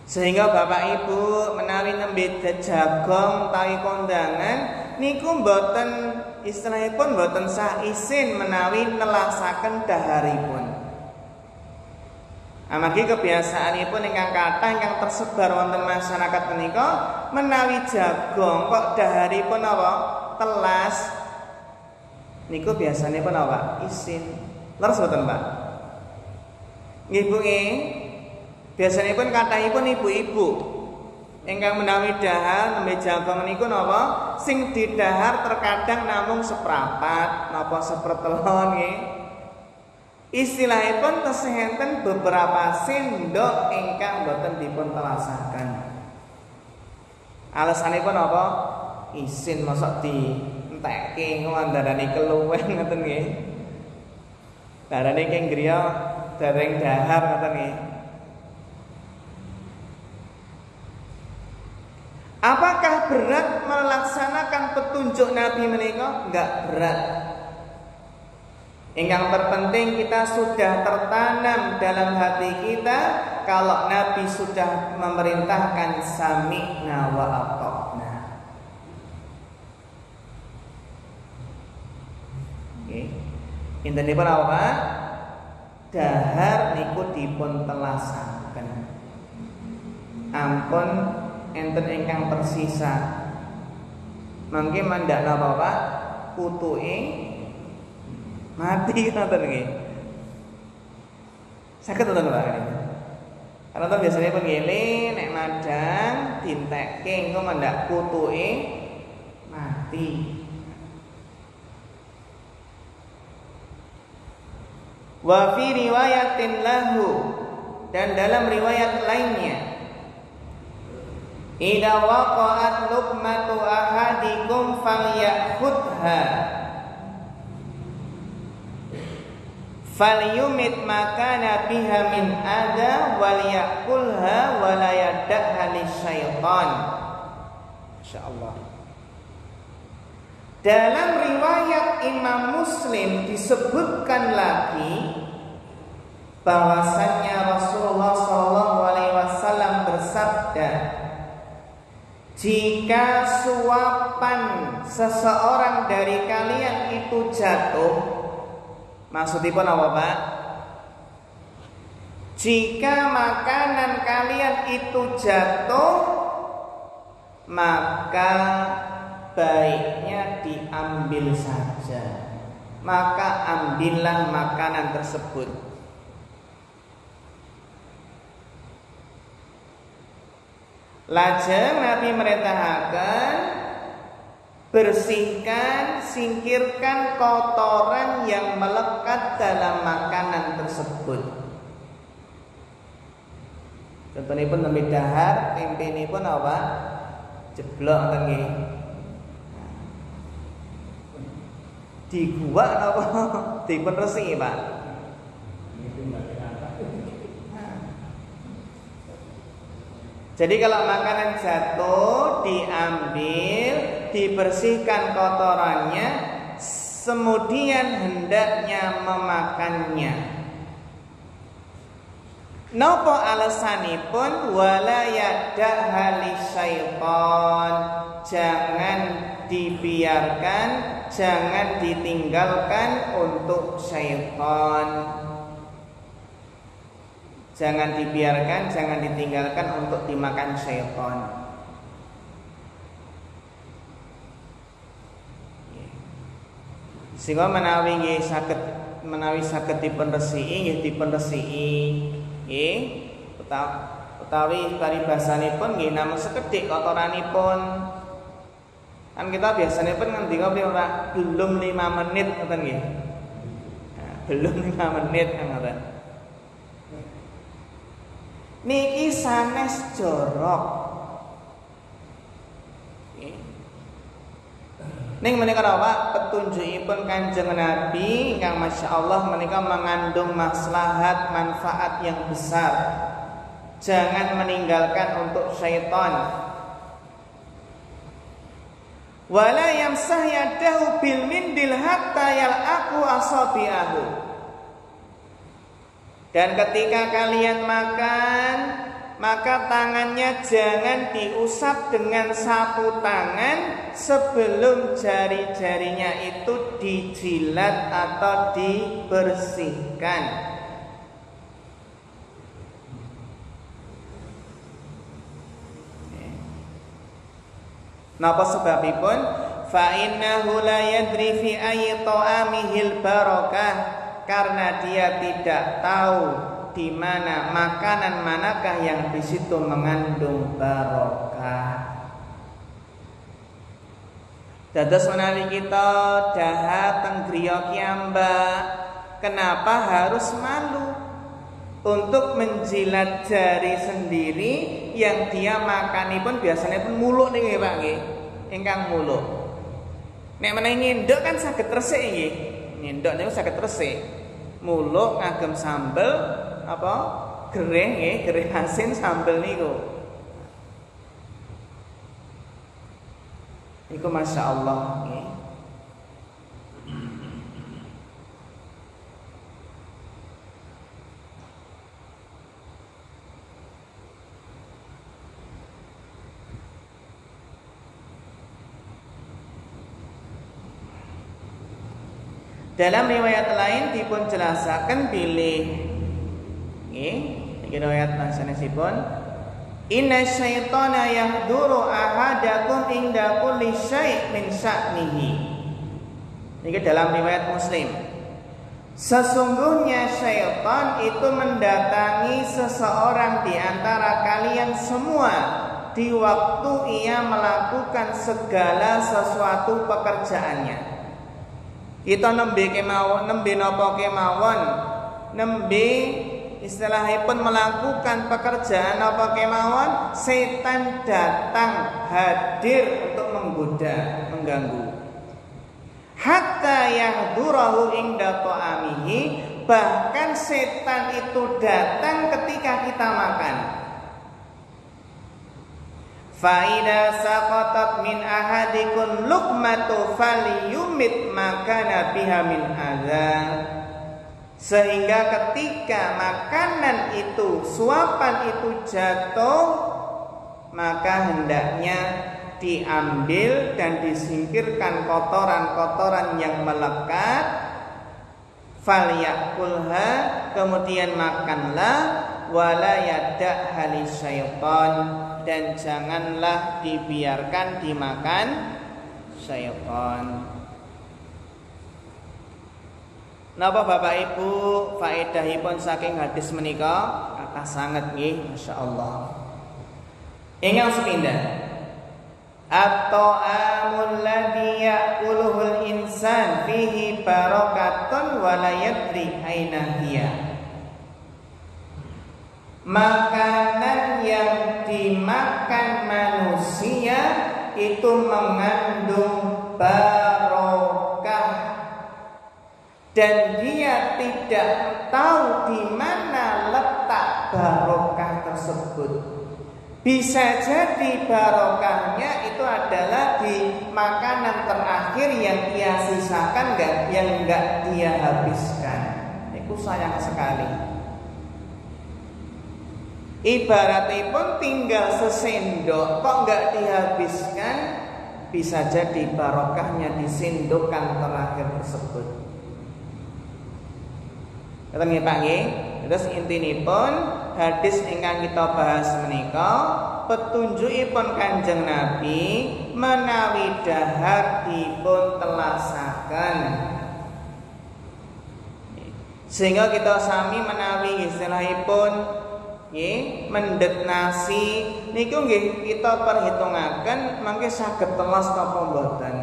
Sehingga Bapak Ibu menawi nembe jagong tawi kondangan niku mboten istilahipun mboten sah isin menawi nelasaken daharipun. Amargi kebiasaanipun ingkang kathah ingkang tersebar wonten masyarakat menika menawi jagung kok daharipun apa? Telas. Niku biasanipun apa? Isin. Leres mboten, Pak? Nggih, Bu nggih. Biasanipun kathahipun ibu-ibu ingkang menawi dahar nembe jagung niku napa? Sing didahar terkadang namung seprapat napa sepertelon nggih. Istilahipun tesih enten beberapa sendok ingkang boten dipun telasaken. Alasanipun apa? Isin mosok dientekke ngandharani keluwen ngoten nggih. Darane keng griya dereng dahar ngoten nggih. Apakah berat melaksanakan petunjuk Nabi menika? Enggak berat. Yang terpenting kita sudah tertanam dalam hati kita kalau Nabi sudah memerintahkan sami'na wa ata'na. Nggih. Intenipun apa? Dahar niku dipun telasaken. Ampun enten ingkang tersisa. Mangke mandhak napa Pak? Putuke mati ngoten nggih. Saged wonten Pak. Karena to biasane pengele nek madang dintekke engko mandhak putuke mati. Wa fi riwayatin lahu, dan dalam riwayat lainnya, idza waqa'at luqmatu ahadikum falyakhudha falyumit makana biha min adha walyakulha walayadakha lisyaitan. Insyaallah. Dalam riwayat Imam Muslim disebutkan lagi bahwasannya Rasulullah SAW bersabda, jika suapan seseorang dari kalian itu jatuh, maksudipun apa Pak? Jika makanan kalian itu jatuh, maka baiknya diambil saja. Maka ambillah makanan tersebut. Lajeng Nabi merintahkan, bersihkan, singkirkan kotoran yang melekat dalam makanan tersebut. Contohipun nembe dahar, tempenipun apa? Jeblok ngoten nggih. Diguwak napa dipun resiki, Pak? Jadi kalau makanan jatuh diambil, dibersihkan kotorannya, kemudian hendaknya memakannya. Napa alasanipun? Wala yada'ha lisyaitan. Jangan dibiarkan, jangan ditinggalkan untuk syaitan. Jangan dibiarkan, jangan ditinggalkan untuk dimakan syaitan. Sehingga menawi saged dipun resiki nggih dipun resiki. Nggih, utawi paribasanipun nggih namung sekedhik kotoranipun. Kan kita biasanya pun ngendika ora belum 5 menit ngoten nggih. Nah, belum 5 menit ngoten. Niki sanes jorok. Ning menika apa? Petunjukipun Kanjeng Nabi ingkang masyaallah menika mengandung maslahat manfaat yang besar. Jangan meninggalkan untuk syaitan. Wala yamsah yadahu bil mindil hatta yal'aqu asabi'ahu. Dan ketika kalian makan, maka tangannya jangan diusap dengan sapu tangan sebelum jari-jarinya itu dijilat atau dibersihkan. Napa sebabipun? Fa innahu la yadri fi ayyi ta'amihil barakah, karena dia tidak tahu di mana makanan manakah yang di situ mengandung barokah. Dados menawi kita dahar teng griya kiambak, kenapa harus malu untuk menjilat jari sendiri yang dia makanipun biasanya pun muluk nggih Pak nggih. Ingkang muluk. Nek menawi nyendok kan saged resik nggih. Nyendok niku saged resik. Muluk ngagem sambel apa? Gereh nggih, gereh asin sambel niku. Iku Masya Allah nggih. Dalam riwayat lain dipun jelasaken bilih nggih, iki riwayat sanesipun inna syaitana yahduru ahadakum inda kulli syai' min sya'nihi. Ini dalam riwayat Muslim. Sesungguhnya syaitan itu mendatangi seseorang di antara kalian semua di waktu ia melakukan segala sesuatu pekerjaannya. Kita nembe kemawon, nembe napa kemawon, nembe istilahipun melakukan pekerjaan apa kemawon, setan datang hadir untuk menggoda, mengganggu. Hatta yahdurahu inda ta'amihi, bahkan setan itu datang ketika kita makan. Fa idza saqatat min ahadikum luqmatu falyumit makana biha min adzab. Sehingga ketika makanan itu, suapan itu jatuh, maka hendaknya diambil dan disingkirkan kotoran-kotoran yang melekat. Falyakulha, kemudian makanlah, wala yada' halis syaitan, dan janganlah dibiarkan dimakan syaitan. Napa Bapak Ibu faedahipun saking hadis menika kathah sanget nggih, masyaallah. Ingkang sepindhah, at-ta'amul ladzi ya'kuluhul insan fihi barakatun wa la yadri aina hiya. Makanan yang dimakan manusia itu mengandung barokah, dan dia tidak tahu di mana letak barokah tersebut. Bisa jadi barokahnya itu adalah di makanan terakhir yang dia sisakan, yang enggak dia habiskan. Itu sayang sekali. Ibaratipun tinggal sesendok kok enggak dihabiskan, bisa jadi barokahnya di sendokan terakhir tersebut. Kata nggih Pak nggih. Terus intinipun hadis ingkang kita bahas menika petunjukipun Kanjeng Nabi menawi dahar dipun telasaken. Sehingga kita sami menawi istilahipun nggih mendhet nasi niku nggih kita perhitungaken mangke saged telas napa mboten.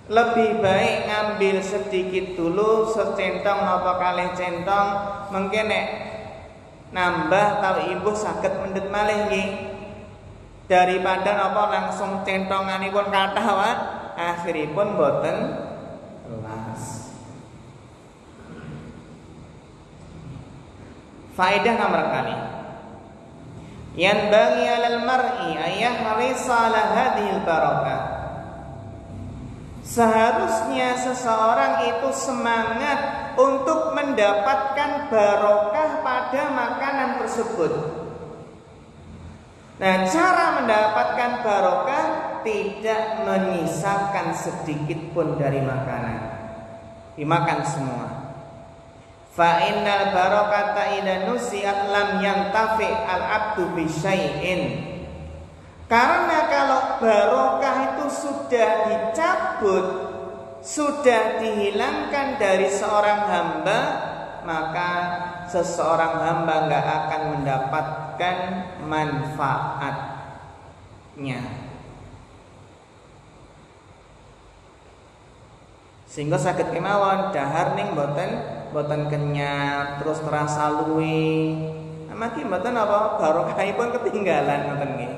Lebih baik ngambil sedikit dulu, secentong napa kalih centong, mungkin nek nambah tau ibu saged mendhet malih nggih. Daripada napa langsung centonganipun kathah wae, akhiripun boten telas. Faedah nomor kali. Yang bagi alal mar'i ayah harisa ala hadhil barakah. Seharusnya seseorang itu semangat untuk mendapatkan barokah pada makanan tersebut. Nah, cara mendapatkan barokah tidak menyisakan sedikit pun dari makanan. Dimakan semua. Fa innal barakata idza nusiat lam yantafi al-'abdu bi syai'in. Karena kalau barokah itu sudah dicabut, sudah dihilangkan dari seorang hamba, maka seseorang hamba nggak akan mendapatkan manfaatnya. Sehingga saged kemawon dahar ning boten kenyat, terus terasa luwe. Amargi mboten apa barokahipun ketinggalan ngoten nggih.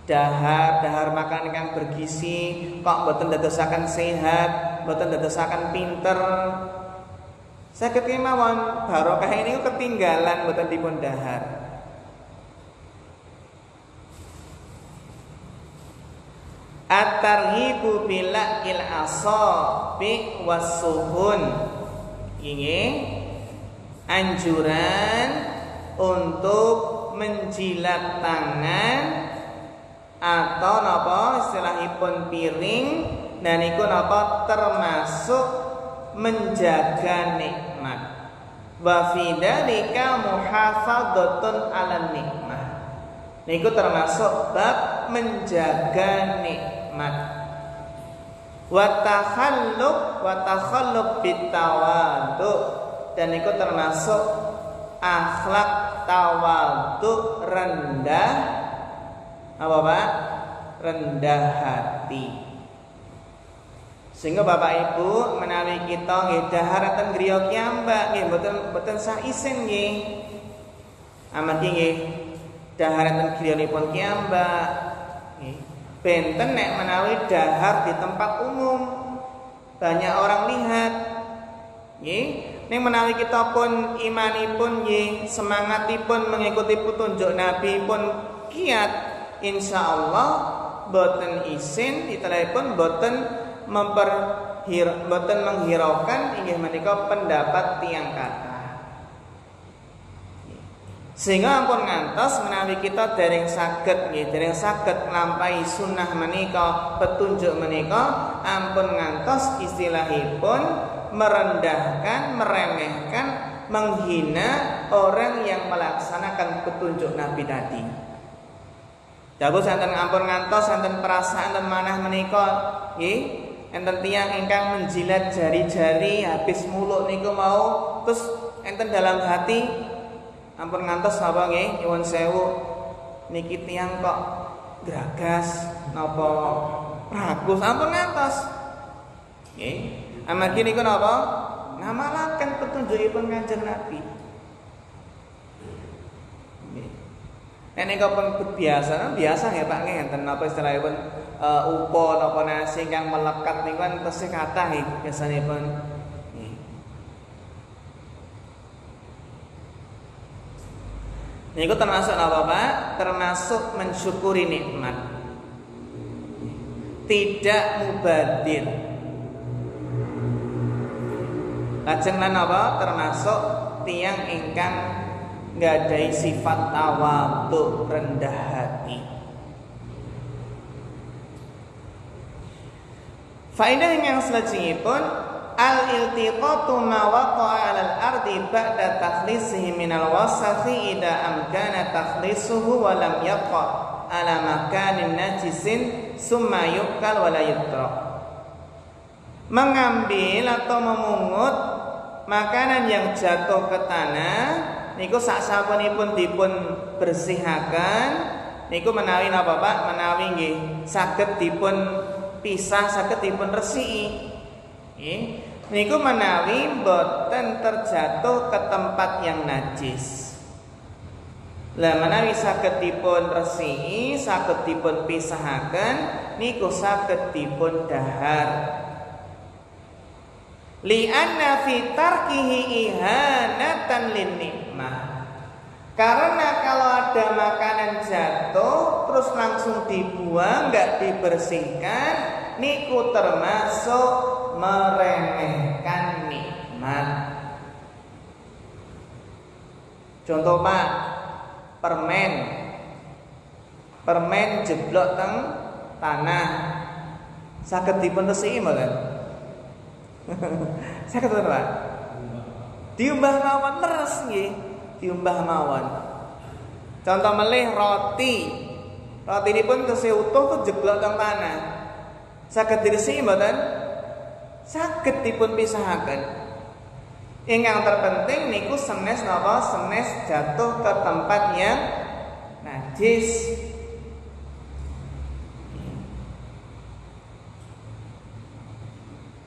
Dahar makan ingkang bergizi kok mboten dadosaken sehat, mboten dadosaken pinter. Saged kemawon barokah ini ketinggalan mboten dipun dahar. At-tarhibu bila'il asabi wasuhun. Ini anjuran untuk menjilat tangan atau napa istilahipun piring, dan iku napa termasuk menjaga nikmat. Wa fi dzalika muhafadzatun 'alan nikmah. Niku termasuk bab menjaga nikmat. Wa takhalluq bitawadu, dan itu termasuk akhlak tawadhu, rendah apa Pak? Rendah hati. Sehingga Bapak Ibu menawi kita nggih dahar ten griya kiambak nggih mboten sah isin nggih. Amargi nggih dahar ten griyanipun kiambak nggih benten nek menawi dahar di tempat umum banyak orang lihat nggih. Ning menawi kita pun imanipun nggih semangatipun mengikuti petunjuk Nabi pun kiat, insyaallah boten isin italipun boten menghiraukan inggih menika pendapat tiyang kathah. Sehingga ampun ngantos menawi kita dereng saged nglampahi sunnah menika, petunjuk menika, ampun ngantos istilahipun merendahkan, meremehkan, menghina orang yang melaksanakan petunjuk Nabi tadi. Dawuh santen ampun ngantos santen perasaan ten manah menika nggih enten tiyang ingkang menjilat jari-jari habis muluk niku mau terus enten dalam hati ampun ngantos napa nggih nyuwun sewu niki tiyang kok gragas napa ragus ampun ngantos nggih amargi niku napa ngamalaken petunjukipun Kanjeng Nabi. Nek pun biasa nggih Pak nggih enten napa istilahipun upo napa nasi kang melekat niku kan tesih kathah nggih biasanipun. Niku termasuk apa Pak? Termasuk mensyukuri nikmat. Tidak mubadir. Lajeng lan apa? Termasuk tiyang ingkang nggadahi sifat tawadhu, rendah hati. Faedah yang selajengipun al-iltiqatu ma waqa'a 'alal ardi ba'da takhlisihi minal wasakhi idza amkana takhlisuhu wa lam yaqa' 'ala makanin najisin summa yu'kal wa la yutraq. Mengambil atau memungut makanan yang jatuh ke tanah niku saksapunipun dipun bersihaken niku menawi napa Pak? Menawi nggih saged dipun pisah, saged dipun resiki. Niku menawi boten terjatuh ke tempat yang najis. Lah menawi saged dipun resiki, saged dipun pisahaken, niku saged dipun dahar. Li'anna fi tarkihi ihanatan lin nikmah. Karena kalau ada makanan jatuh terus langsung dibuang, enggak dibersihkan, niku termasuk meremehkan nikmat. Contoh Pak, permen jeblok teng tanah, saged dipun resiki mboten? Saged mboten Pak? Diumbah mawon leres nggih, diumbah mawon. Contoh melih roti Rotinipun tesih utuh tuh jeblok teng tanah. Saged diresi mboten? Saged dipun pisahaken. Ingkang terpenting niku senes napa? Senes jatuh ke tempat yang najis.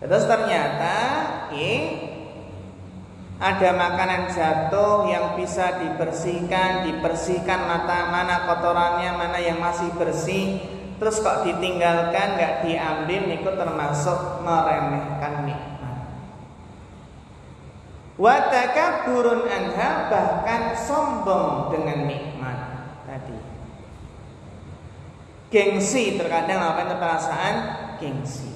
Terus ternyata ada makanan jatuh yang bisa dibersihkan mana kotorannya, mana yang masih bersih. Terus kok ditinggalkan, nggak diambil, niku termasuk meremehkan nikmat. Wa takabburun anha, bahkan sombong dengan nikmat tadi. Gengsi, terkadang apa itu perasaan gengsi.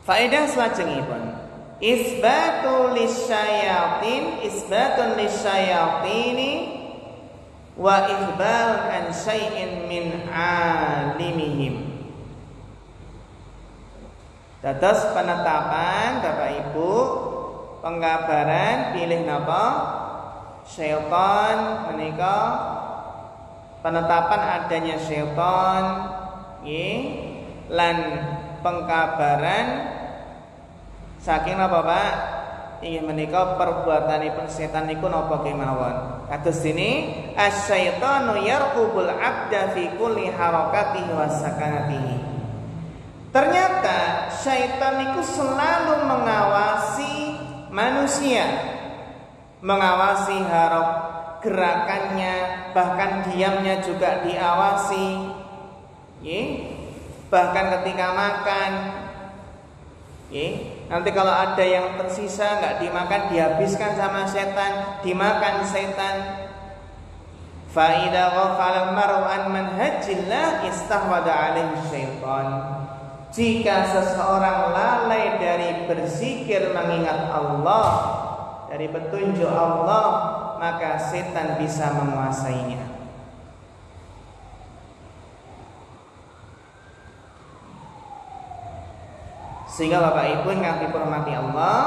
Faedah selajengipun isbatun lisyayatini wa ikhbarun an syai'in min alimihim. Dados penetapan Bapak Ibu, pengkabaran pilih napa? Syaitan menika, penetapan adanya syaitan nggih, lan pengkabaran saking napa Pak? Inggih menika perbuatanipun setan niku napa kemawon. Kados dene asyaitanu yarqubul 'abda fi kulli harakatihi wa sakanatihi. Ternyata syaitan niku selalu mengawasi manusia, mengawasi gerakannya, bahkan diamnya juga diawasi. Bahkan ketika makan, nanti kalau ada yang tersisa nggak dimakan, dihabiskan sama setan, dimakan setan. Fa idza ghafala al-mar'u an manhajillah istahwada 'alaihi syaitan. Jika seseorang lalai dari berzikir mengingat Allah, dari petunjuk Allah, maka setan bisa menguasainya. Sehingga Bapak Ibu yang dihormati Allah,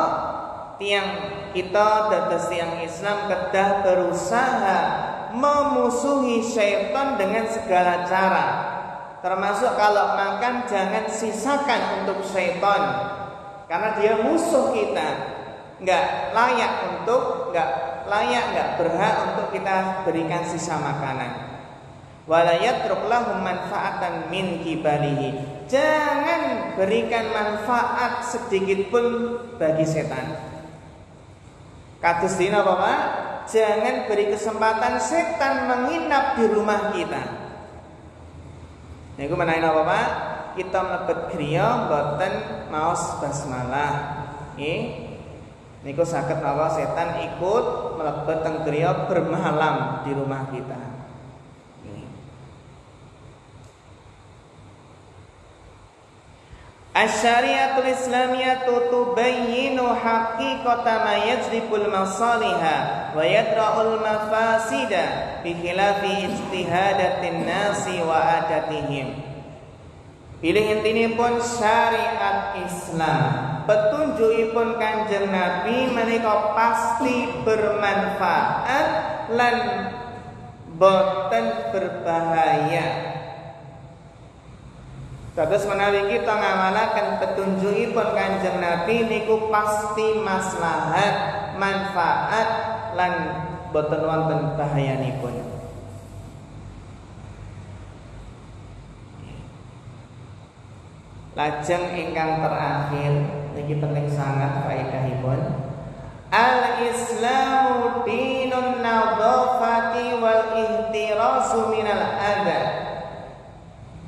tiang kita dados tiang Islam kedah berusaha memusuhi syaitan dengan segala cara. Termasuk kalau makan jangan sisakan untuk syaitan, karena dia musuh kita, nggak berhak untuk kita berikan sisa makanan. Wala yatruk lahum manfaatan min kibalihi. Jangan berikan manfaat sedikit pun bagi setan. Kados dina Bapak, jangan beri kesempatan setan menginap di rumah kita. Niku menawi napa Pak? Kita mlebet griya mboten maos basmalah. Niku saged napa setan ikut mlebet teng griya bermalam di rumah kita. Asy-syari'atul islamiyatu tubayyinu haqiqata ma yajlibul masaliha wa yadra'ul mafasida bi khilafi ijtihadatin nasi wa adatihim. Pilih intinipun syariat Islam, petunjukipun Kanjeng Nabi menika pasti bermanfaat lan boten berbahaya. Terus menawi kita ngamalaken petunjukipun Kanjeng Nabi niku pasti maslahat, manfaat lan boten wonten bahayanipun. Lajeng ingkang terakhir niki penting sangat faedahipun. Al-Islamu dinun nadhafati wal ihtirasu minal adha.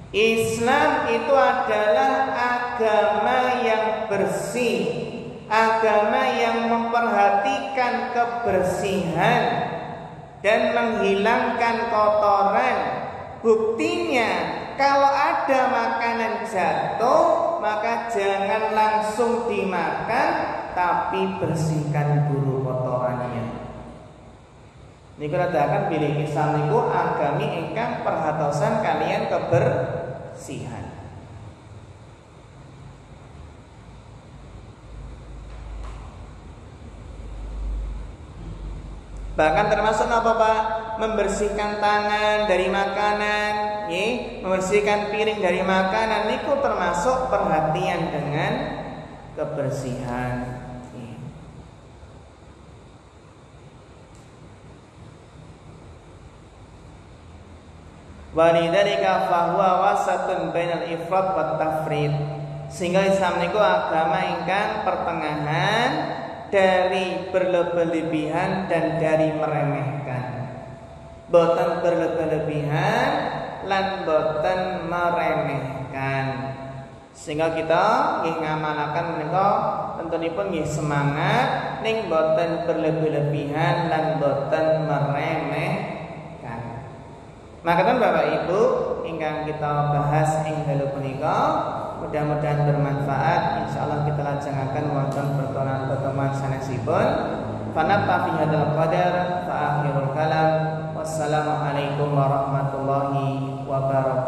Islam itu adalah agama yang bersih, agama yang memperhatikan kebersihan dan menghilangkan kotoran. Buktinya, kalau ada makanan jatuh, maka jangan langsung dimakan, tapi bersihkan dulu kotorannya. Niku radakan bilih Islam niku agami ingkang perhatosan kalian kebersihan. Bahkan termasuk apa Pak? Membersihkan tangan dari makanan, membersihkan piring dari makanan niku termasuk perhatian dengan kebersihan. Walidzalika fahuwa wasatun bainal ifrat wat tafrid. Sehingga Islam niku agama ingkang pertengahan dari berlebihan dan dari meremehkan. Boten berlebihan lan boten meremehkan. Sehingga kita nggih ngamalaken menika tentunipun nggih semangat ning boten berlebihan lan boten meremehkan. Maka Bapak Ibu ingkang kita bahas ing dalu punika mudah-mudahan bermanfaat. Insyaallah kita lajengaken wonten pertemuan sanesipun. Fanabta fi hadzal qadar fa akhirul kalam. Wassalamualaikum warahmatullahi wabarakatuh.